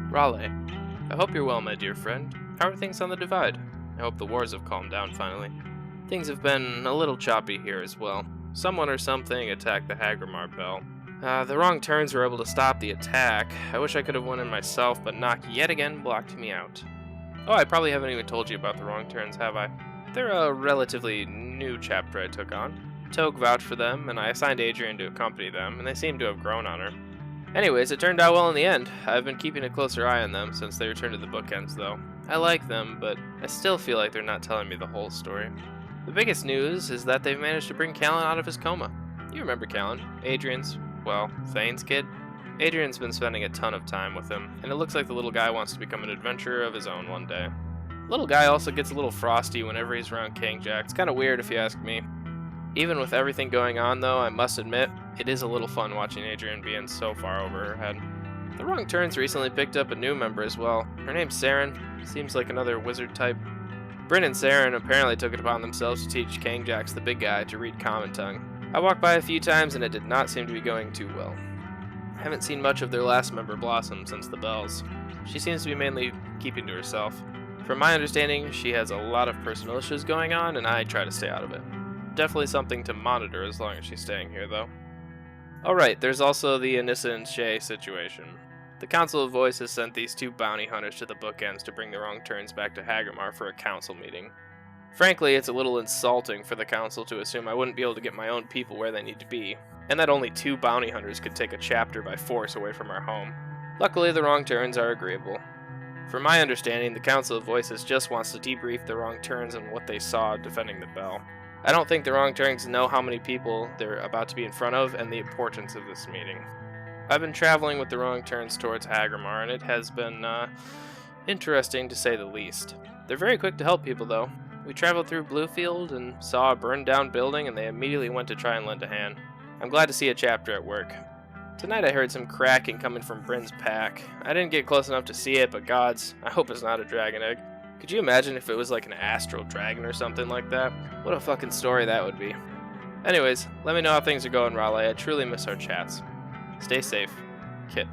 Raleigh. I hope you're well, my dear friend. How are things on the Divide? I hope the wars have calmed down finally. Things have been a little choppy here as well. Someone or something attacked the Hagramar Bell. The wrong turns were able to stop the attack. I wish I could have won in myself, but Nock yet again blocked me out. Oh, I probably haven't even told you about the wrong turns, have I? They're a relatively new chapter I took on. Togue vouched for them, and I assigned Adrian to accompany them, and they seem to have grown on her. Anyways, it turned out well in the end. I've been keeping a closer eye on them since they returned to the bookends, though. I like them, but I still feel like they're not telling me the whole story. The biggest news is that they've managed to bring Callan out of his coma. You remember Callan, Adrian's, well, Thane's kid? Adrian's been spending a ton of time with him, and it looks like the little guy wants to become an adventurer of his own one day. Little guy also gets a little frosty whenever he's around King Jack. It's kind of weird if you ask me. Even with everything going on, though, I must admit, it is a little fun watching Adrian being so far over her head. The Wrong Turns recently picked up a new member as well. Her name's Saren. Seems like another wizard type. Bryn and Saren apparently took it upon themselves to teach Kangjax the big guy to read Common Tongue. I walked by a few times and it did not seem to be going too well. I haven't seen much of their last member, Blossom, since the bells. She seems to be mainly keeping to herself. From my understanding, she has a lot of personal issues going on, and I try to stay out of it. Definitely something to monitor as long as she's staying here, though. Alright, there's also the Anissa and Shay situation. The Council of Voice has sent these two bounty hunters to the bookends to bring the Wrong Turns back to Hagramar for a council meeting. Frankly, it's a little insulting for the council to assume I wouldn't be able to get my own people where they need to be, and that only two bounty hunters could take a chapter by force away from our home. Luckily, the Wrong Turns are agreeable. From my understanding, the Council of Voices just wants to debrief the Wrong Turns and what they saw defending the bell. I don't think the Wrong Turns know how many people they're about to be in front of and the importance of this meeting. I've been traveling with the Wrong Turns towards Hagramar, and it has been interesting to say the least. They're very quick to help people, though. We traveled through Bluefield and saw a burned down building, and they immediately went to try and lend a hand. I'm glad to see a chapter at work. Tonight I heard some cracking coming from Bryn's pack. I didn't get close enough to see it, but gods, I hope it's not a dragon egg. Could you imagine if it was like an astral dragon or something like that? What a fucking story that would be. Anyways, let me know how things are going, Raleigh. I truly miss our chats. Stay safe. Kit.